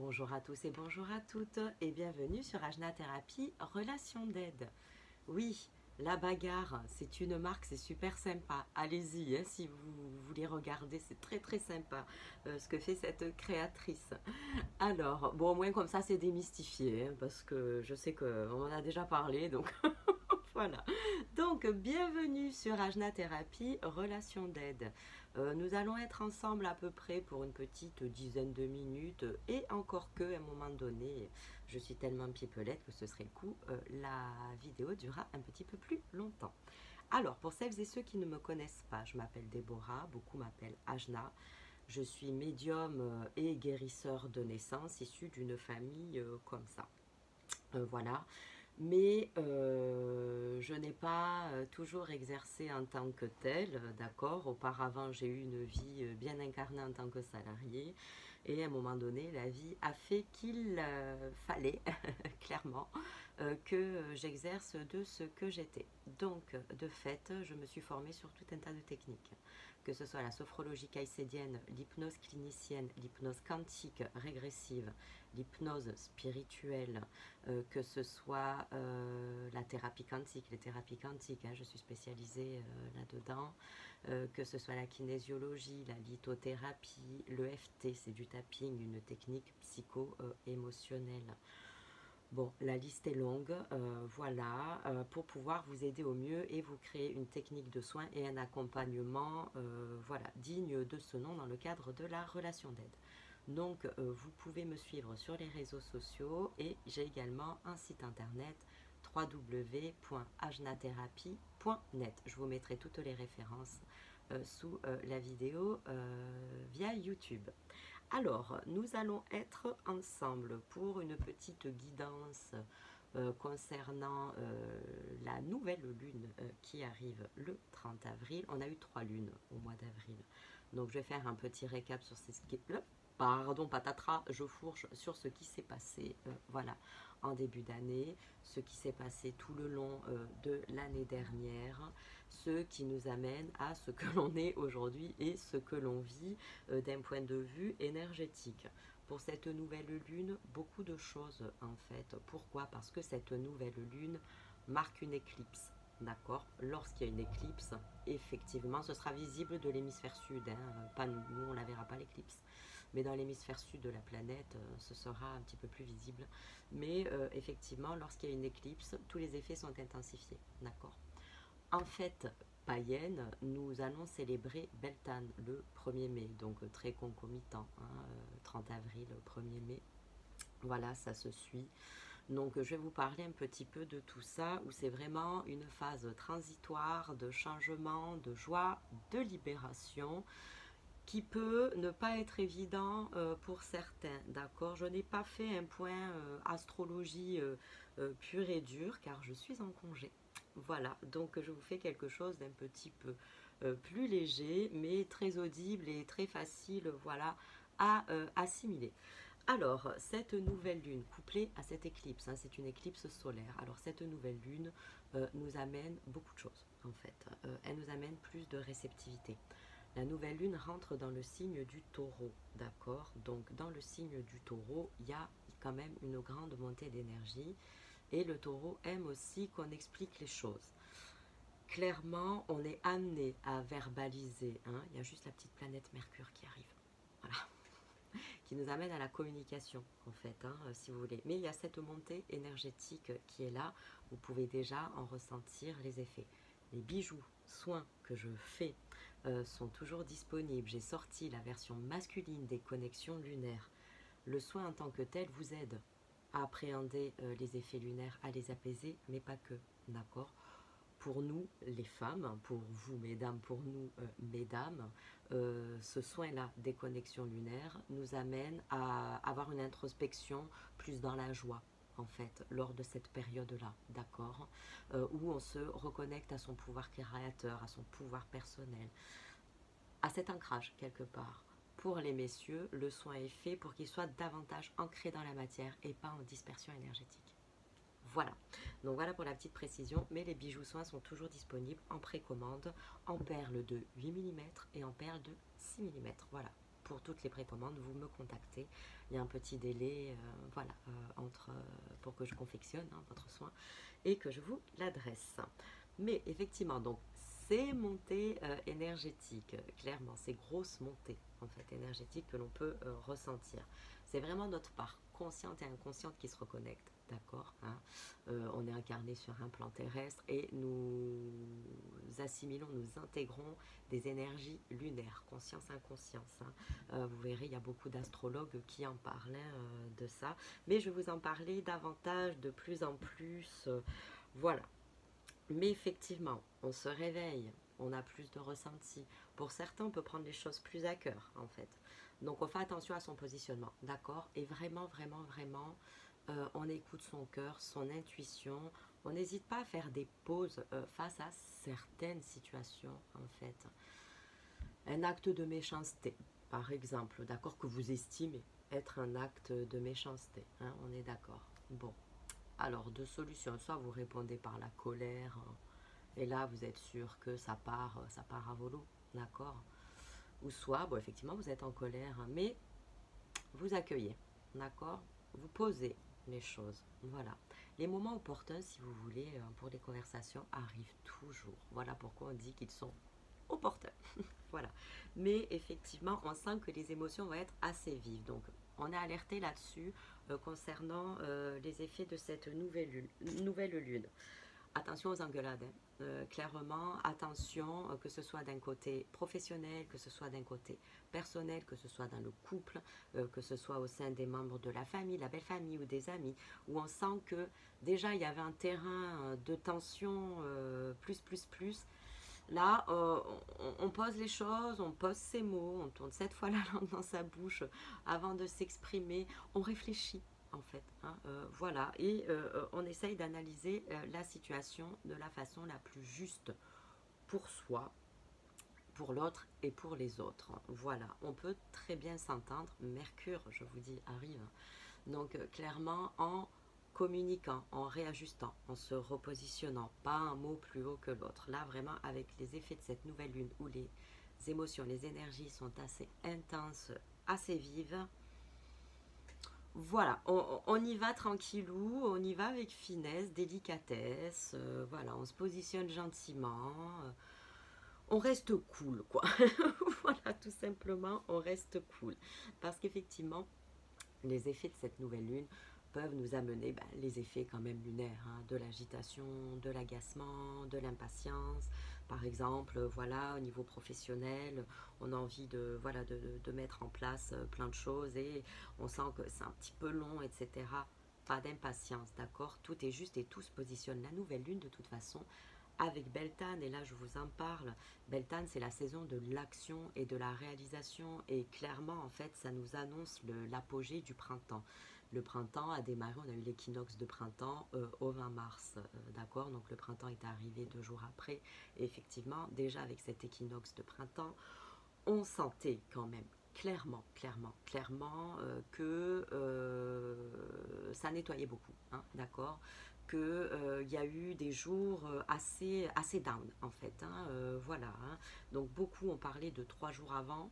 Bonjour à tous et bonjour à toutes et bienvenue sur Ajna Thérapie Relation d'aide. Oui, la bagarre, c'est une marque, c'est super sympa. Allez-y, hein, si vous voulez regarder, c'est très sympa ce que fait cette créatrice. Alors, bon, au moins comme ça, c'est démystifié, hein, parce que je sais qu'on en a déjà parlé, donc voilà. Donc, bienvenue sur Ajna Thérapie Relation d'aide. Nous allons être ensemble à peu près pour une petite dizaine de minutes et encore que, à un moment donné, je suis tellement pipelette que ce serait le coup, la vidéo durera un petit peu plus longtemps. Alors, pour celles et ceux qui ne me connaissent pas, je m'appelle Déborah, beaucoup m'appellent Ajna. Je suis médium et guérisseur de naissance, issu d'une famille comme ça. Voilà. Mais je n'ai pas toujours exercé en tant que telle, d'accord. Auparavant, j'ai eu une vie bien incarnée en tant que salariée. Et à un moment donné, la vie a fait qu'il fallait, clairement, que j'exerce de ce que j'étais. Donc, de fait, je me suis formée sur tout un tas de techniques, que ce soit la sophrologie caïcédienne, l'hypnose clinicienne, l'hypnose quantique régressive, l'hypnose spirituelle, que ce soit la thérapie quantique, les thérapies quantiques, hein, je suis spécialisée là-dedans, que ce soit la kinésiologie, la lithothérapie, l'EFT, c'est du tapping, une technique psycho-émotionnelle. Bon, la liste est longue, voilà, pour pouvoir vous aider au mieux et vous créer une technique de soins et un accompagnement, voilà, digne de ce nom dans le cadre de la relation d'aide. Donc, vous pouvez me suivre sur les réseaux sociaux et j'ai également un site internet www.ajnatherapie.net. Je vous mettrai toutes les références sous la vidéo via YouTube. Alors, nous allons être ensemble pour une petite guidance concernant la nouvelle lune qui arrive le 30 avril. On a eu 3 lunes au mois d'avril. Donc, je vais faire un petit récap sur ce qui... Pardon, patatras, je fourche sur ce qui s'est passé, voilà, en début d'année, ce qui s'est passé tout le long de l'année dernière, ce qui nous amène à ce que l'on est aujourd'hui et ce que l'on vit d'un point de vue énergétique. Pour cette nouvelle lune, beaucoup de choses en fait. Pourquoi? Parce que cette nouvelle lune marque une éclipse. D'accord. Lorsqu'il y a une éclipse, effectivement, ce sera visible de l'hémisphère sud. Hein. Pas nous, on ne la verra pas l'éclipse. Mais dans l'hémisphère sud de la planète, ce sera un petit peu plus visible. Mais effectivement, lorsqu'il y a une éclipse, tous les effets sont intensifiés. D'accord. En fait, païenne, nous allons célébrer Beltane le 1er mai, donc très concomitant, hein, 30 avril, 1er mai. Voilà, ça se suit. Donc je vais vous parler un petit peu de tout ça, où c'est vraiment une phase transitoire de changement, de joie, de libération, qui peut ne pas être évident pour certains, d'accord. Je n'ai pas fait un point astrologie pur et dur, car je suis en congé. Voilà, donc je vous fais quelque chose d'un petit peu plus léger, mais très audible et très facile, voilà, à assimiler. Alors, cette nouvelle lune, couplée à cette éclipse, hein, c'est une éclipse solaire. Alors, cette nouvelle lune nous amène beaucoup de choses, en fait. Elle nous amène plus de réceptivité. La nouvelle lune rentre dans le signe du taureau, d'accord. Donc, dans le signe du taureau, il y a quand même une grande montée d'énergie. Et le taureau aime aussi qu'on explique les choses. Clairement, on est amené à verbaliser. Hein. Il y a juste la petite planète Mercure qui arrive. Voilà. Qui nous amène à la communication, en fait, hein, si vous voulez. Mais il y a cette montée énergétique qui est là. Vous pouvez déjà en ressentir les effets. Les bijoux, soins que je fais sont toujours disponibles. J'ai sorti la version masculine des connexions lunaires. Le soin en tant que tel vous aide à appréhender les effets lunaires, à les apaiser, mais pas que, d'accord. Pour nous, les femmes, pour vous, mesdames, pour nous, mesdames, ce soin-là des connexions lunaires nous amène à avoir une introspection plus dans la joie, en fait, lors de cette période-là, d'accord, où on se reconnecte à son pouvoir créateur, à son pouvoir personnel, à cet ancrage, quelque part. Pour les messieurs, le soin est fait pour qu'il soit davantage ancré dans la matière et pas en dispersion énergétique. Voilà, donc voilà pour la petite précision, mais les bijoux soins sont toujours disponibles en précommande, en perles de 8 mm et en perles de 6 mm. Voilà, pour toutes les précommandes, vous me contactez. Il y a un petit délai voilà, pour que je confectionne votre soin et que je vous l'adresse. Mais effectivement, donc ces montées énergétiques, clairement, ces grosses montées en fait énergétiques que l'on peut ressentir, c'est vraiment notre part consciente et inconsciente qui se reconnecte, d'accord, hein. On est incarné sur un plan terrestre et nous assimilons, nous intégrons des énergies lunaires, conscience-inconscience, hein. Vous verrez, il y a beaucoup d'astrologues qui en parlent de ça, mais je vais vous en parler davantage, de plus en plus, voilà. Mais effectivement, on se réveille, on a plus de ressenti. Pour certains, on peut prendre les choses plus à cœur, en fait. Donc, on fait attention à son positionnement, d'accord? Et vraiment, vraiment, vraiment, on écoute son cœur, son intuition. On n'hésite pas à faire des pauses face à certaines situations, en fait. Un acte de méchanceté, par exemple, d'accord, que vous estimez être un acte de méchanceté, hein, on est d'accord. Bon, alors deux solutions, soit vous répondez par la colère, et là vous êtes sûr que ça part à volo, d'accord, ou soit, bon, effectivement, vous êtes en colère, mais vous accueillez, d'accord, vous posez les choses, voilà. Les moments opportuns, si vous voulez, pour les conversations, arrivent toujours. Voilà pourquoi on dit qu'ils sont opportuns. Voilà. Mais effectivement, on sent que les émotions vont être assez vives. Donc, on est alerté là-dessus concernant les effets de cette nouvelle lune. Attention aux engueulades, hein. Clairement, attention, que ce soit d'un côté professionnel, que ce soit d'un côté personnel, que ce soit dans le couple, que ce soit au sein des membres de la famille, la belle famille ou des amis, où on sent que déjà il y avait un terrain de tension plus. Là, on pose les choses, on pose ses mots, on tourne 7 fois la langue dans sa bouche avant de s'exprimer, on réfléchit en fait, hein, voilà, et on essaye d'analyser la situation de la façon la plus juste pour soi, pour l'autre et pour les autres. Voilà, on peut très bien s'entendre. Mercure, je vous dis, arrive. Donc clairement, en communiquant, en réajustant, en se repositionnant, pas un mot plus haut que l'autre. Là, vraiment, avec les effets de cette nouvelle lune où les émotions, les énergies sont assez intenses, assez vives, voilà, on y va tranquillou, on y va avec finesse, délicatesse, voilà, on se positionne gentiment, on reste cool, quoi. Voilà, tout simplement, on reste cool. Parce qu'effectivement, les effets de cette nouvelle lune peuvent nous amener les effets quand même lunaires, hein, de l'agitation, de l'agacement, de l'impatience. Par exemple, voilà, au niveau professionnel, on a envie de, voilà, de mettre en place plein de choses et on sent que c'est un petit peu long, etc. Pas d'impatience, d'accord? Tout est juste et tout se positionne. La nouvelle lune, de toute façon, avec Beltane, et là je vous en parle, Beltane c'est la saison de l'action et de la réalisation, et clairement en fait ça nous annonce l'apogée du printemps. Le printemps a démarré, on a eu l'équinoxe de printemps au 20 mars, d'accord, donc le printemps est arrivé 2 jours après, et effectivement déjà avec cet équinoxe de printemps, on sentait quand même clairement que ça nettoyait beaucoup, hein, d'accord, que y a eu des jours assez down en fait, hein, voilà, hein. Donc beaucoup ont parlé de 3 jours avant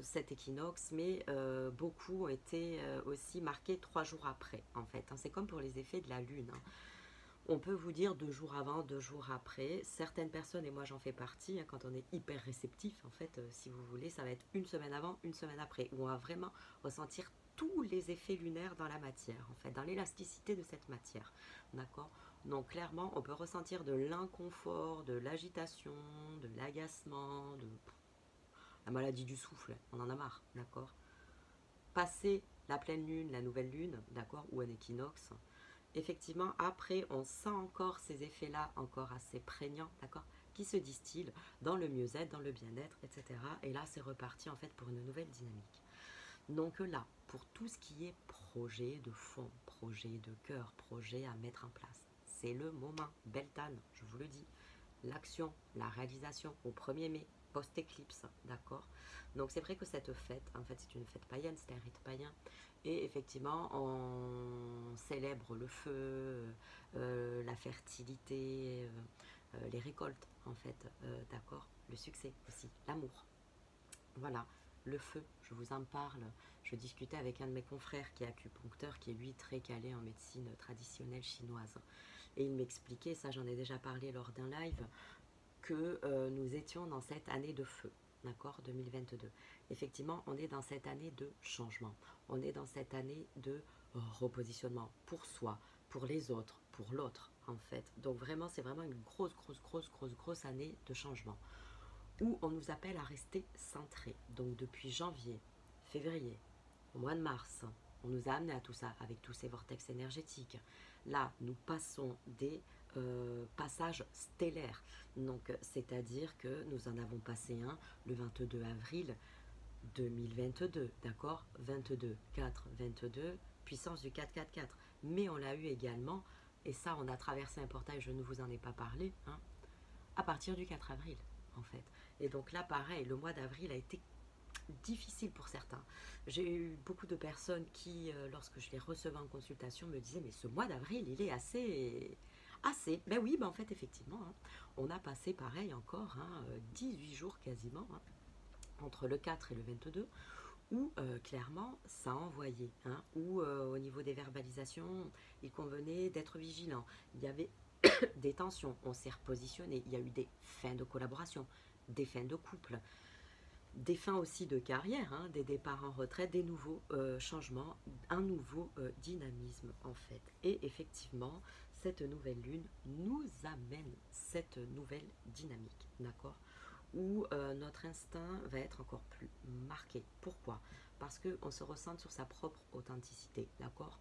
cet équinoxe, mais beaucoup ont été aussi marqués 3 jours après en fait, hein. C'est comme pour les effets de la lune, hein. On peut vous dire 2 jours avant, 2 jours après. Certaines personnes, et moi j'en fais partie, hein, quand on est hyper réceptif, en fait, si vous voulez, ça va être une semaine avant, une semaine après, où on va vraiment ressentir tous les effets lunaires dans la matière, en fait, dans l'élasticité de cette matière. D'accord? Donc clairement, on peut ressentir de l'inconfort, de l'agitation, de l'agacement, de la maladie du souffle, on en a marre, d'accord? Passer la pleine lune, la nouvelle lune, d'accord, ou un équinoxe, effectivement, après, on sent encore ces effets-là, encore assez prégnants, d'accord, qui se distillent dans le mieux-être, dans le bien-être, etc. Et là, c'est reparti, en fait, pour une nouvelle dynamique. Donc là, pour tout ce qui est projet de fond, projet de cœur, projet à mettre en place, c'est le moment. Beltane, je vous le dis, l'action, la réalisation au 1er mai, post-éclipse, d'accord. Donc c'est vrai que cette fête, en fait, c'est une fête païenne, c'est un rite païen. Et effectivement, on célèbre le feu, la fertilité, les récoltes, en fait, d'accord, le succès aussi, l'amour. Voilà. le feu, je vous en parle. Je discutais avec un de mes confrères qui est acupuncteur, qui est lui très calé en médecine traditionnelle chinoise. Et il m'expliquait, ça j'en ai déjà parlé lors d'un live, que nous étions dans cette année de feu, d'accord, 2022. Effectivement, on est dans cette année de changement. On est dans cette année de repositionnement pour soi, pour les autres, pour l'autre, en fait. Donc vraiment, c'est vraiment une grosse année de changement où on nous appelle à rester centrés. Donc depuis janvier, février, au mois de mars, on nous a amené à tout ça avec tous ces vortex énergétiques. Là, nous passons des passages stellaires. Donc, c'est-à-dire que nous en avons passé un le 22 avril 2022, d'accord, 22, 4, 22, puissance du 444. Mais on l'a eu également, et ça, on a traversé un portail, je ne vous en ai pas parlé, hein, à partir du 4 avril, en fait. Et donc là, pareil, le mois d'avril a été difficile pour certains. J'ai eu beaucoup de personnes qui, lorsque je les recevais en consultation, me disaient, mais ce mois d'avril, il est assez... Ben oui, ben en fait, effectivement, hein, on a passé pareil encore, hein, 18 jours quasiment, hein, entre le 4 et le 22, où clairement ça a envoyé, hein, où au niveau des verbalisations, il convenait d'être vigilant. Il y avait des tensions, on s'est repositionné, il y a eu des fins de collaboration, des fins de couple, des fins aussi de carrière, hein, des départs en retraite, des nouveaux changements, un nouveau dynamisme en fait. Et effectivement, cette nouvelle lune nous amène cette nouvelle dynamique, d'accord, où notre instinct va être encore plus marqué. Pourquoi? Parce qu'on se ressent sur sa propre authenticité, d'accord.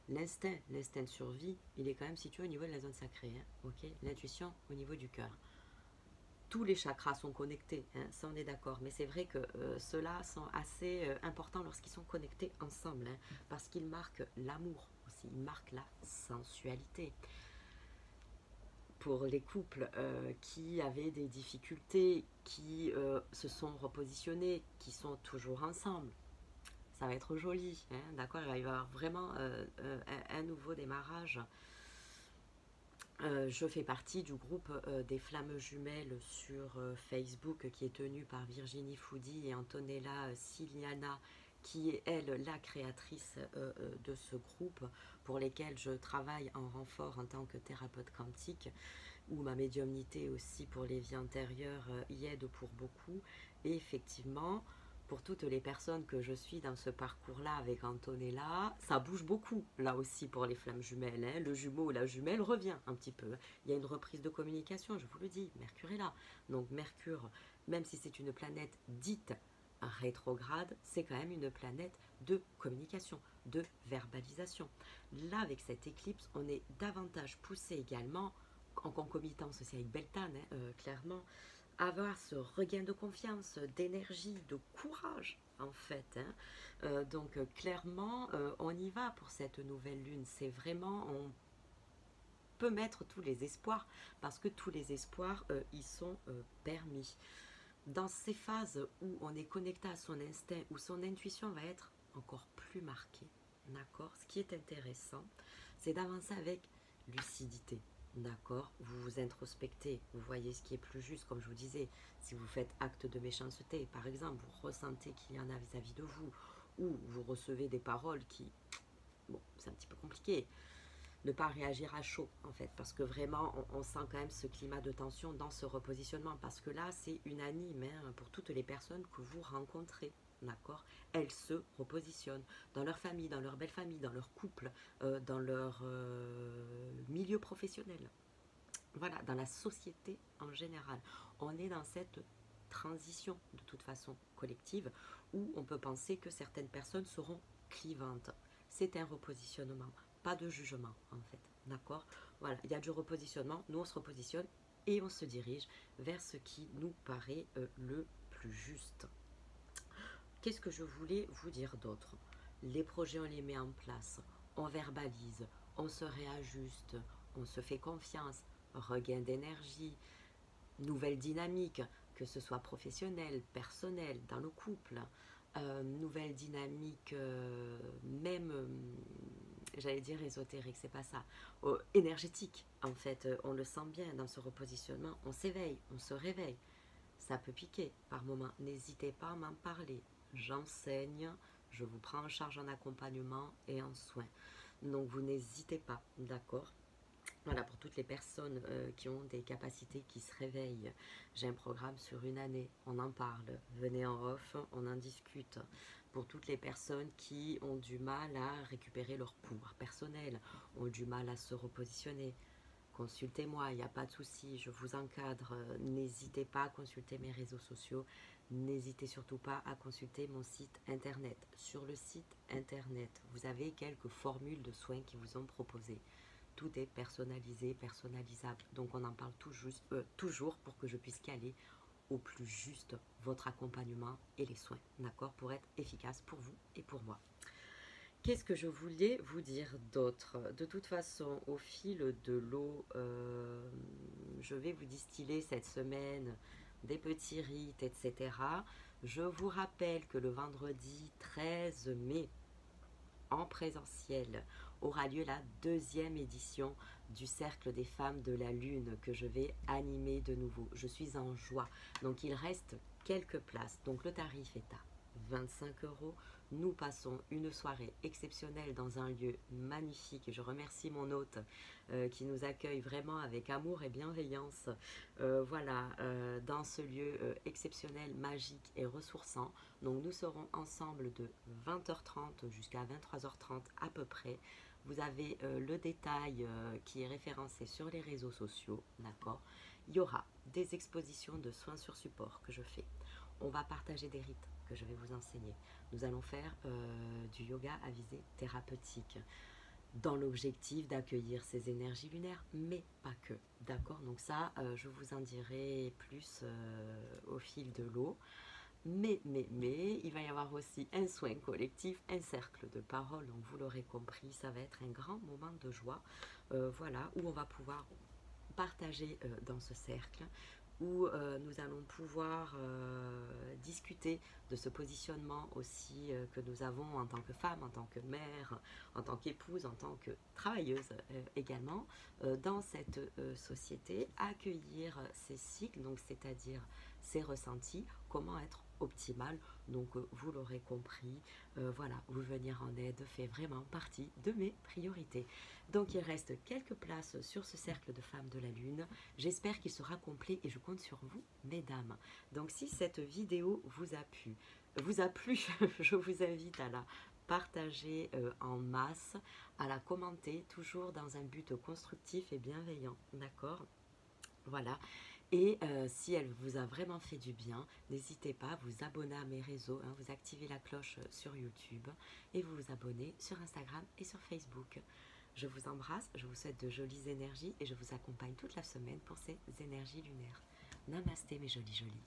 L'instinct de survie, il est quand même situé au niveau de la zone sacrée, hein, ok. L'intuition au niveau du cœur. Tous les chakras sont connectés, hein, ça on est d'accord, mais c'est vrai que ceux-là sont assez importants lorsqu'ils sont connectés ensemble, hein, parce qu'ils marquent l'amour aussi, ils marquent la sensualité. Pour les couples qui avaient des difficultés, qui se sont repositionnés, qui sont toujours ensemble, ça va être joli, hein, d'accord, il va y avoir vraiment un nouveau démarrage. Je fais partie du groupe des Flammes Jumelles sur Facebook qui est tenu par Virginie Foudi et Antonella Siliana, qui est elle la créatrice de ce groupe, pour lesquels je travaille en renfort en tant que thérapeute quantique, où ma médiumnité aussi pour les vies antérieures y aide pour beaucoup. Et effectivement, pour toutes les personnes que je suis dans ce parcours-là avec Antonella, ça bouge beaucoup, là aussi pour les flammes jumelles, hein. Le jumeau ou la jumelle revient un petit peu. Il y a une reprise de communication, je vous le dis, Mercure est là. Donc Mercure, même si c'est une planète dite rétrograde, c'est quand même une planète de communication, de verbalisation. Là, avec cette éclipse, on est davantage poussé également, en concomitance aussi avec Beltane, hein, clairement, avoir ce regain de confiance, d'énergie, de courage en fait, hein. Donc clairement, on y va pour cette nouvelle lune. C'est vraiment, on peut mettre tous les espoirs, parce que tous les espoirs y sont permis. Dans ces phases où on est connecté à son instinct, où son intuition va être encore plus marquée, d'accord, ce qui est intéressant, c'est d'avancer avec lucidité. D'accord, vous vous introspectez, vous voyez ce qui est plus juste, comme je vous disais. Si vous faites acte de méchanceté, par exemple, vous ressentez qu'il y en a vis-à-vis de vous, ou vous recevez des paroles qui, bon, c'est un petit peu compliqué. Ne pas réagir à chaud, en fait, parce que vraiment, on sent quand même ce climat de tension dans ce repositionnement, parce que là, c'est unanime, hein, pour toutes les personnes que vous rencontrez. D'accord, elles se repositionnent dans leur famille, dans leur belle famille, dans leur couple, dans leur milieu professionnel. Voilà, dans la société en général. On est dans cette transition de toute façon collective où on peut penser que certaines personnes seront clivantes. C'est un repositionnement, pas de jugement en fait. D'accord, voilà, il y a du repositionnement, nous on se repositionne et on se dirige vers ce qui nous paraît le plus juste. Qu'est-ce que je voulais vous dire d'autre? Les projets, on les met en place, on verbalise, on se réajuste, on se fait confiance, regain d'énergie, nouvelle dynamique, que ce soit professionnelle, personnelle, dans le couple, nouvelle dynamique, même, j'allais dire ésotérique, c'est pas ça, énergétique, en fait, on le sent bien dans ce repositionnement, on s'éveille, on se réveille. Ça peut piquer par moments. N'hésitez pas à m'en parler. j'enseigne, je vous prends en charge en accompagnement et en soins. Donc vous n'hésitez pas, d'accord? Voilà, pour toutes les personnes qui ont des capacités qui se réveillent, j'ai un programme sur une année, on en parle, venez en off, on en discute. Pour toutes les personnes qui ont du mal à récupérer leur pouvoir personnel, ont du mal à se repositionner, consultez-moi, il n'y a pas de souci, je vous encadre. N'hésitez pas à consulter mes réseaux sociaux, n'hésitez surtout pas à consulter mon site internet. Sur le site internet, vous avez quelques formules de soins qui vous ont proposées. Tout est personnalisé, personnalisable. Donc on en parle toujours pour que je puisse caler au plus juste votre accompagnement et les soins, d'accord, pour être efficace pour vous et pour moi. Qu'est-ce que je voulais vous dire d'autre? De toute façon, au fil de l'eau, je vais vous distiller cette semaine des petits rites, etc. Je vous rappelle que le vendredi 13 mai, en présentiel, aura lieu la deuxième édition du Cercle des femmes de la Lune que je vais animer de nouveau. Je suis en joie. Donc il reste quelques places. Donc le tarif est à 25 €. Nous passons une soirée exceptionnelle dans un lieu magnifique. Et je remercie mon hôte qui nous accueille vraiment avec amour et bienveillance. Voilà, dans ce lieu exceptionnel, magique et ressourçant. Donc nous serons ensemble de 20h30 jusqu'à 23h30 à peu près. Vous avez le détail qui est référencé sur les réseaux sociaux, d'accord? Il y aura des expositions de soins sur support que je fais. On va partager des rites que je vais vous enseigner. Nous allons faire du yoga à visée thérapeutique dans l'objectif d'accueillir ces énergies lunaires, mais pas que, d'accord? Donc ça, je vous en dirai plus au fil de l'eau. Mais, il va y avoir aussi un soin collectif, un cercle de parole, donc vous l'aurez compris, ça va être un grand moment de joie, voilà, où on va pouvoir partager dans ce cercle, où nous allons pouvoir discuter de ce positionnement aussi que nous avons en tant que femme, en tant que mère, en tant qu'épouse, en tant que travailleuse également, dans cette société, accueillir ces cycles, donc c'est-à-dire ces ressentis, comment être optimal. Donc vous l'aurez compris, voilà, vous venir en aide fait vraiment partie de mes priorités. Donc il reste quelques places sur ce cercle de femmes de la Lune. J'espère qu'il sera complet et je compte sur vous, mesdames. Donc si cette vidéo vous a plu, je vous invite à la partager en masse, à la commenter, toujours dans un but constructif et bienveillant, d'accord? Voilà. Et si elle vous a vraiment fait du bien, n'hésitez pas à vous abonner à mes réseaux, hein, vous activez la cloche sur YouTube et vous vous abonnez sur Instagram et sur Facebook. Je vous embrasse, je vous souhaite de jolies énergies et je vous accompagne toute la semaine pour ces énergies lunaires. Namasté mes jolies jolies.